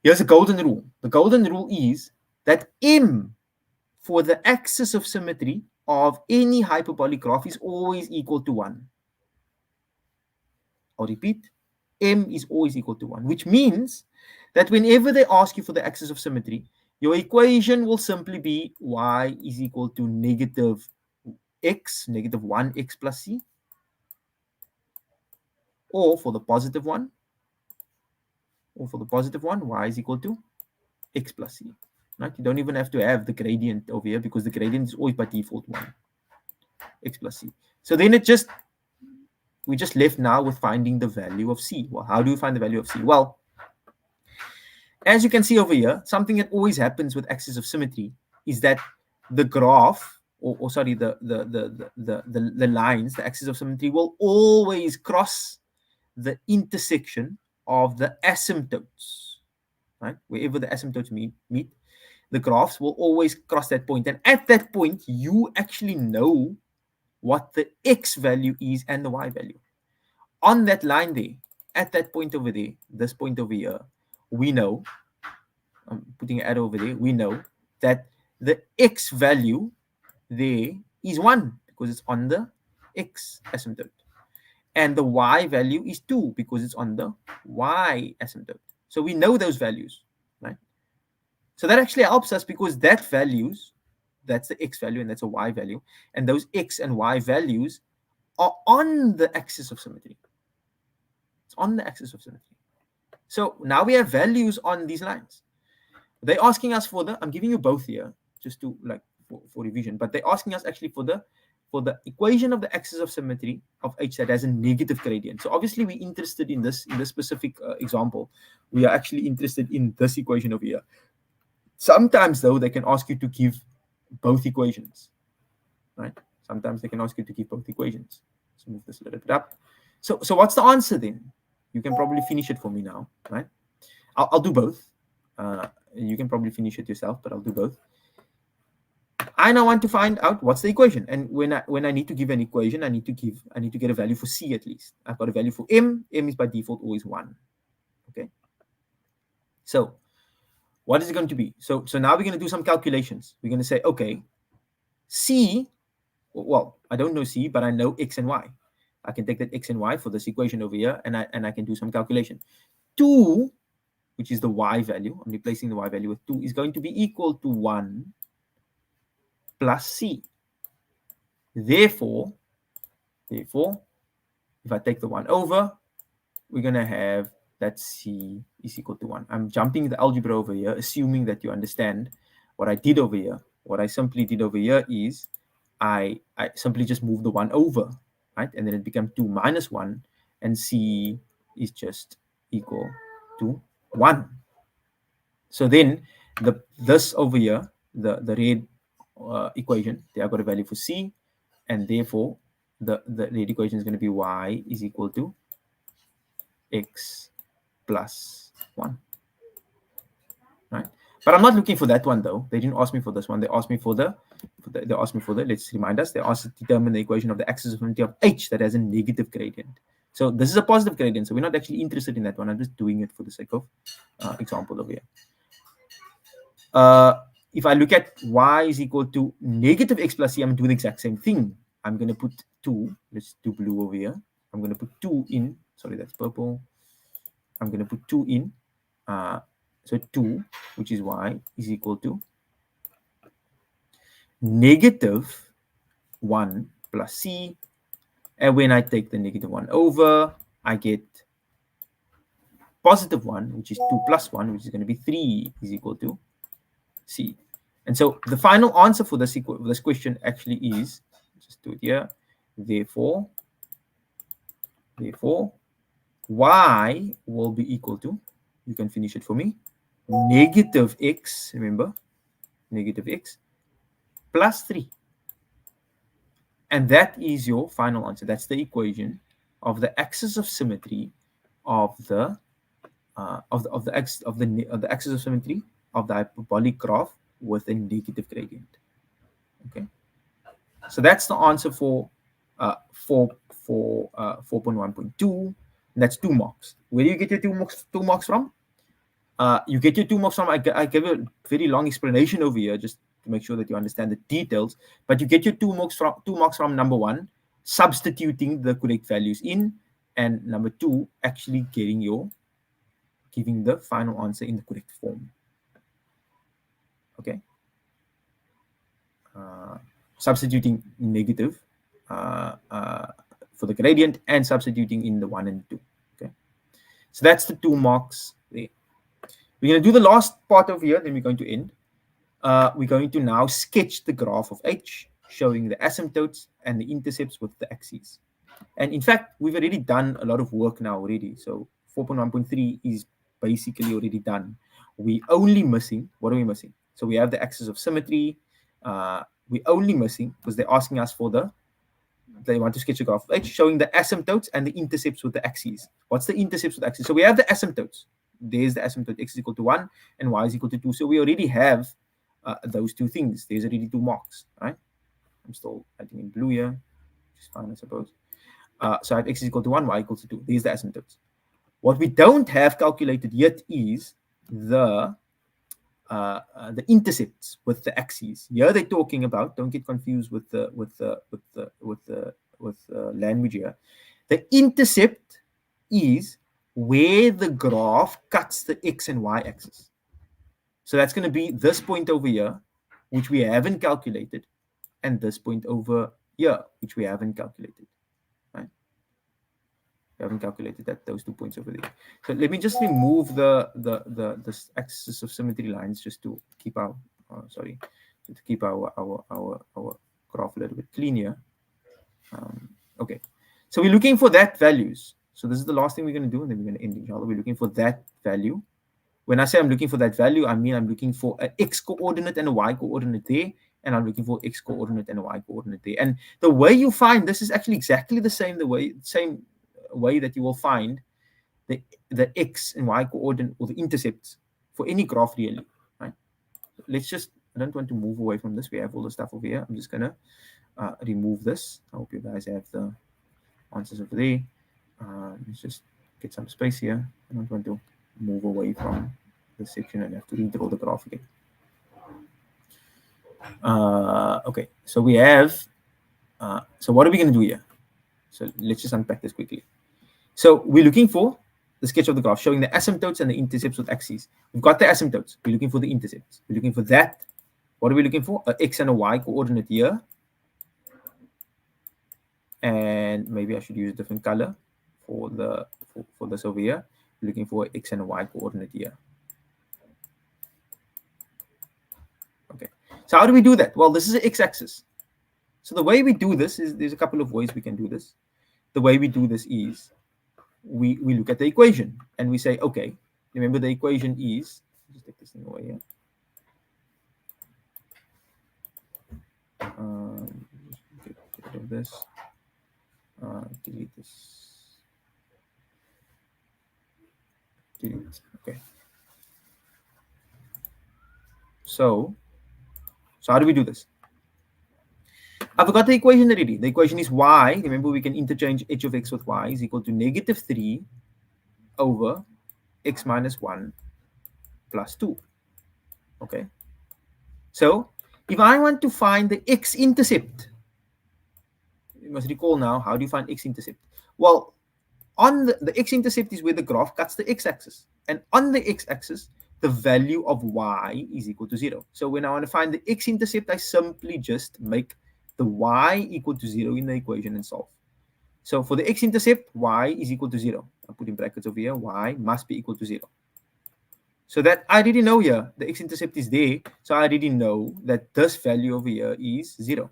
Here's a golden rule. The golden rule is that m for the axis of symmetry of any hyperbolic graph is always equal to 1. I'll repeat, m is always equal to 1, which means that whenever they ask you for the axis of symmetry, your equation will simply be y is equal to negative x, negative 1x plus c, or for the positive one, y is equal to x plus c. Right? You don't even have to have the gradient over here because the gradient is always by default 1, x plus c. So then we're just left now with finding the value of c. Well, how do we find the value of c? Well, as you can see over here, something that always happens with axis of symmetry is that the graph, or sorry, the lines, the axis of symmetry will always cross the intersection of the asymptotes, right? Wherever the asymptotes meet, the graphs will always cross that point. And at that point, you actually know what the x value is and the y value. On that line there, at that point over there, this point over here, we know, I'm putting an arrow over there, we know that the x value there is 1 because it's on the x asymptote. And the y value is 2 because it's on the y asymptote. So we know those values, right? So that actually helps us because that values, that's the x value and that's a y value, and those x and y values are on the axis of symmetry. It's on the axis of symmetry. So now we have values on these lines. They're asking us for I'm giving you both here just to for revision, but they're asking us actually for the equation of the axis of symmetry of H that has a negative gradient. So obviously we're interested in this specific example. We are actually interested in this equation over here. Sometimes though they can ask you to give both equations, right? Sometimes they can ask you to give both equations. Let's move this a little bit up. So what's the answer then? You can probably finish it for me now, right? I'll do both. You can probably finish it yourself, but I'll do both. I now want to find out what's the equation, and when I need to give an equation, I need to get a value for c at least. I've got a value for m. M is by default always 1. Okay. So what is it going to be? So now we're going to do some calculations. We're going to say, okay, c. Well, I don't know c, but I know x and y. I can take that x and y for this equation over here, and I can do some calculation. 2, which is the y value, I'm replacing the y value with 2, is going to be equal to 1 plus c. Therefore, if I take the 1 over, we're going to have that c is equal to 1. I'm jumping the algebra over here, assuming that you understand what I did over here. What I simply did over here is I simply just moved the 1 over, right? And then it became 2 minus 1, and c is just equal to 1. So then this over here, the red equation, they have got a value for c, and therefore the red equation is going to be y is equal to x plus 1, right? But I'm not looking for that one though. They didn't ask me for this one. They asked me for the let's remind us, they asked to determine the equation of the axis of symmetry of H that has a negative gradient. So this is a positive gradient, so we're not actually interested in that one. I'm just doing it for the sake of example over here. If I look at y is equal to negative x plus c, I'm doing the exact same thing. I'm going to put 2. Let's do blue over here. I'm going to put 2 in. Sorry, that's purple. I'm going to put 2 in. So 2, which is y, is equal to negative 1 plus c. And when I take the negative 1 over, I get positive 1, which is 2 plus 1, which is going to be 3, is equal to c. And so the final answer for this question actually is, just do it here, therefore y will be equal to, you can finish it for me, negative x, remember, negative x plus 3. And that is your final answer. That's the equation of the axis of symmetry of the axis of symmetry of the hyperbolic graph with a negative gradient. Okay, so that's the answer for 4.1.2. That's 2 marks. Where do you get your 2 marks from? You get your 2 marks from, I gave a very long explanation over here just to make sure that you understand the details, but you get your 2 marks from number 1, substituting the correct values in, and number 2, actually giving the final answer in the correct form. Okay. Substituting negative for the gradient and substituting in the 1 and 2. Okay. So that's the 2 marks there. We're going to do the last part over here, then we're going to end. We're going to now sketch the graph of H, showing the asymptotes and the intercepts with the axes. And in fact, we've already done a lot of work now already. So 4.1.3 is basically already done. We only missing, what are we missing? So we have the axis of symmetry. We're only missing, because they're asking us for they want to sketch a graph of H showing the asymptotes and the intercepts with the axes. What's the intercepts with the axes? So we have the asymptotes. There's the asymptote, x is equal to 1 and y is equal to 2. So we already have those 2 things. There's already 2 marks, right? I'm still adding in blue here, which is fine, I suppose. So I have x is equal to 1, y equals to 2. These are the asymptotes. What we don't have calculated yet is the intercepts with the axes. Here they're talking about, don't get confused with the language here. The intercept is where the graph cuts the x and y axis. So that's going to be this point over here, which we haven't calculated, and this point over here, which we haven't calculated. Right? We haven't calculated that, those 2 points over there. So let me just remove the axis of symmetry lines just to keep our graph a little bit cleaner. Okay, so we're looking for that values. So this is the last thing we're going to do, and then we're going to end, inshallah. We're looking for that value. When I say I'm looking for that value, I mean I'm looking for an x coordinate and a y coordinate there, and I'm looking for x coordinate and a y coordinate there. And the way you find this is actually exactly the same way that you will find the x and y coordinate or the intercepts for any graph really, right? Let's just, I don't want to move away from this. We have all the stuff over here. I'm just gonna remove this. I hope you guys have the answers over there. Let's just get some space here. I don't want to move away from this section and have to redraw the graph again. Okay, so we have, so what are we going to do here? So let's just unpack this quickly. So we're looking for the sketch of the graph showing the asymptotes and the intercepts with axes. We've got the asymptotes. We're looking for the intercepts. We're looking for that. What are we looking for? A x and a y coordinate here. And maybe I should use a different color for this over here. We're looking for x and a y coordinate here. Okay. So how do we do that? Well, this is an x-axis. So the way we do this is, there's a couple of ways we can do this. The way we do this is we look at the equation and we say, okay, remember the equation is, just take this thing away here. Get rid of this. Delete this. Delete. Okay. So how do we do this? I've got the equation already. The equation is y. Remember, we can interchange h of x with y is equal to -3 over x minus 1 plus 2. Okay. So if I want to find the x-intercept, you must recall now, how do you find x-intercept? Well, on the x-intercept is where the graph cuts the x-axis. And on the x-axis, the value of y is equal to 0. So when I want to find the x-intercept, I simply just make the y equal to 0 in the equation and solve. So for the x-intercept, y is equal to 0. I'll put in brackets over here, y must be equal to 0. So that I already know here, the x-intercept is there. So I already know that this value over here is 0.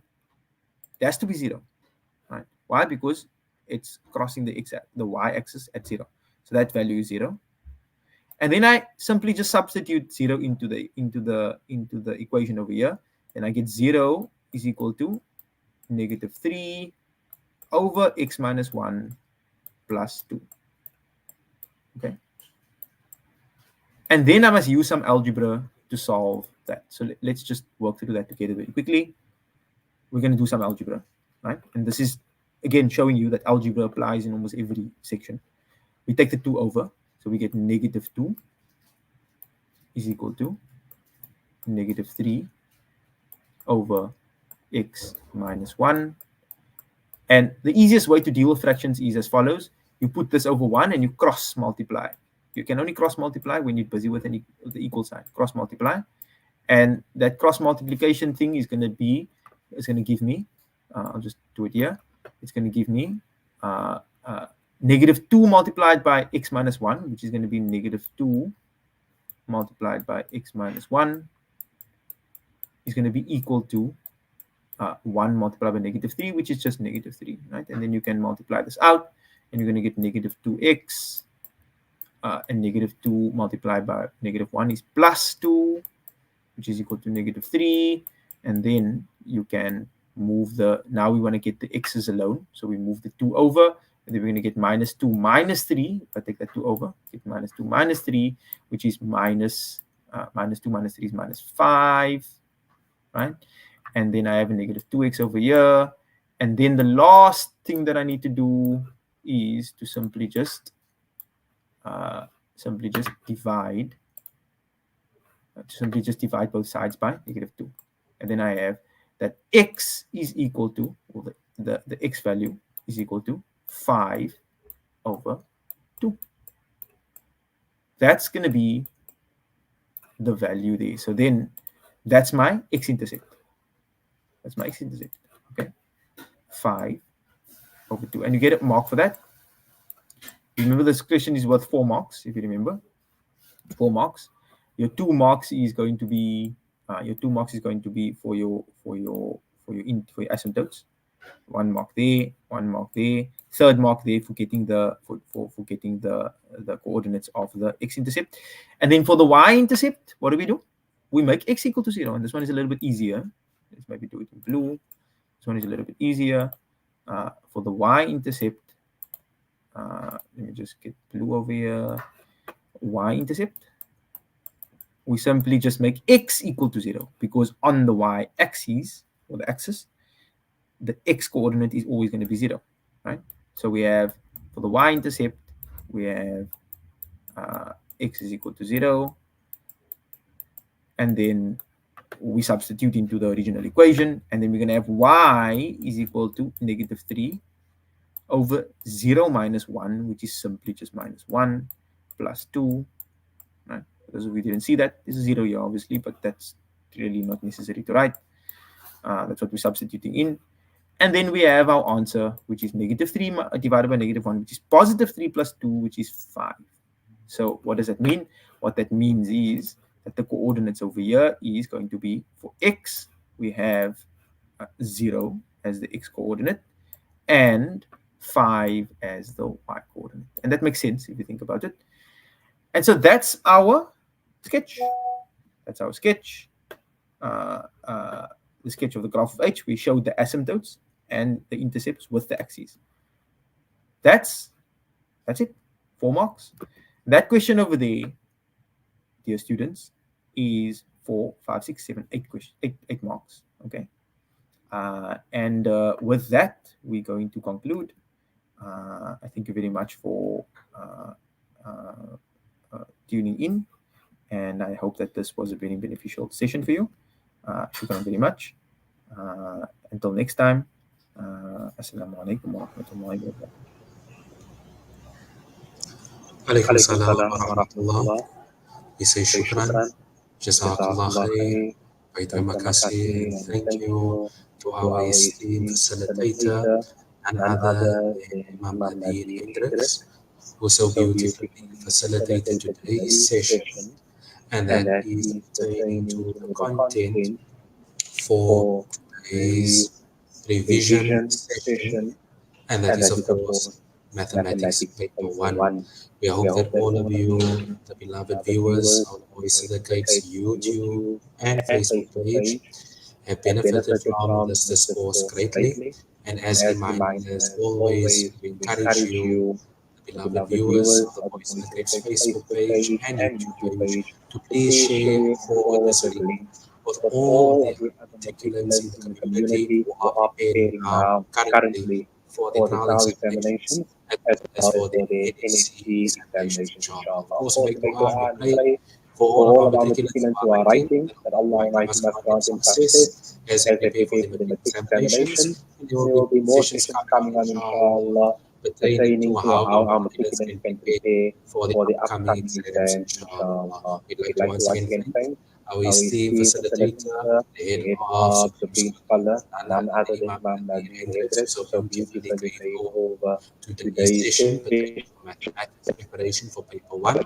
It has to be 0. Right? Why? Because it's crossing the y-axis at 0. So that value is 0. And then I simply just substitute 0 into the equation over here. Then I get 0 is equal to -3 over x minus 1 plus 2. Okay. And then I must use some algebra to solve that. So let's just work through that together very quickly. We're going to do some algebra, right? And this is, again, showing you that algebra applies in almost every section. We take the 2 over. So we get -2 is equal to -3 over x minus 1. And the easiest way to deal with fractions is as follows. you put this over 1 and you cross multiply. You can only cross multiply when you're busy with the equal sign. Cross multiply, and that cross multiplication thing is going to give me, I'll just do it here. It's going to give me negative 2 multiplied by x minus 1, which is going to be negative 2 multiplied by x minus 1 is going to be equal to 1 multiplied by negative 3, which is just negative 3, right? And then you can multiply this out, and you're going to get negative 2x, and negative 2 multiplied by negative 1 is plus 2, which is equal to negative 3. And then you can move now we want to get the x's alone, so we move the 2 over, and then we're going to get minus 2 minus 3. If I take that 2 over, get minus 2 minus 3, which is minus 2 minus 3 is minus 5, right? And then I have a negative 2x over here. And then the last thing that I need to do is to simply just divide both sides by negative 2. And then I have that x is equal to, or the x value is equal to 5 over 2. That's going to be the value there. So then that's my x-intercept. That's my x-intercept, okay? 5 over 2. And you get a mark for that. Remember, this question is worth 4 marks, if you remember. 4 marks. Your 2 marks is going to be for your asymptotes. 1 mark there, 1 mark there, 3rd mark there for getting the coordinates of the x-intercept. And then for the y-intercept, what do? We make x equal to 0, and this one is a little bit easier. Let's maybe do it in blue. This one is a little bit easier. For the y-intercept, let me just get blue over here. Y-intercept, we simply just make x equal to 0, because on the y-axis, or the axis, the x coordinate is always going to be 0, right? So we have, for the y-intercept, we have x is equal to 0, and then we substitute into the original equation, and then we're going to have y is equal to negative 3 over 0 minus 1, which is simply just minus 1 plus 2, right? Because we didn't see that, this is 0 here, obviously, but that's really not necessary to write. That's what we're substituting in. And then we have our answer, which is negative 3 divided by negative 1, which is positive 3 plus 2, which is 5. So what does that mean? What that means is that the coordinates over here is going to be, for x, we have 0 as the x coordinate, and 5 as the y coordinate. And that makes sense if you think about it. And so that's our sketch. That's our sketch. The sketch of the graph of h. We showed the asymptotes and the intercepts with the axes. That's it. 4 marks. That question over there, dear students, is 4, 5, 6, 7, 8 questions, 8 marks. Okay. And with that, we're going to conclude. I thank you very much for tuning in, and I hope that this was a very beneficial session for you. Shukran very much. Until next time, Assalamu alaikum wa rahmatullahi wa barakatuh. Alaikum salam wa rahmatullah. We say shukran, jazakallah khair, terima kasih, thank you to our esteemed facilitator and other Imam Natheer Hendricks, who so beautifully facilitated today's session, and that is pertaining to the content for today's revision session, and that is, of course, Mathematics Paper 1. We hope that all of you, the beloved viewers on Voice of the Cape's YouTube and Facebook page, have benefited from this discourse greatly. And as reminders, always we encourage you, the beloved viewers of the Voice of the Cape's Facebook page and YouTube page, to please share forward this link with all the particulates in the community who are preparing now currently for the trial examinations as for the NSC examinations, inshallah. Of course, make dua and pray for all of our matriculants who are writing, that Allah Almighty must grant them success as they prepare for the matric examinations. And there will be more sessions coming on, inshallah. pertaining to how our our matriculants matriculants can can prepare prepare for the for the upcoming upcoming exams, exams, inshallah. inshallah. We'd like We'd to like to once once again again thank thank our our esteemed esteemed facilitator, facilitator, the the head head of of Supreme Supreme Scholar, Scholar, none none other than other than Imam Imam Natheer Natheer Hendricks, who Hendricks, so who so beautifully beautifully gave gave over over today's today's session session. pertaining to mathematics preparation for paper one.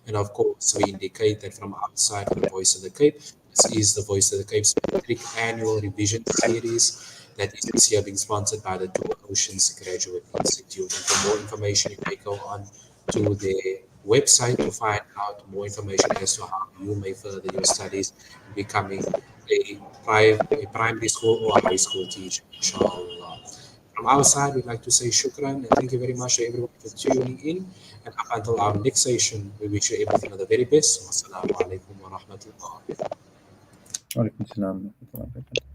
And of course, we indicate that from outside from Voice of the Cape, this is the Voice of the Cape's Matric annual revision series that is this year being sponsored by the Two Oceans Graduate Institute. And for more information, you may go on to their website to find out more information as to how you may further your studies in becoming a primary school or a high school teacher, inshallah. From our side, we'd like to say shukran and thank you very much to everyone for tuning in. And up until our next session, we wish you everything of the very best. Wassalamu alaikum wa rahmatullah. Alaikum salam wa rahmatullahi wa barakatuh.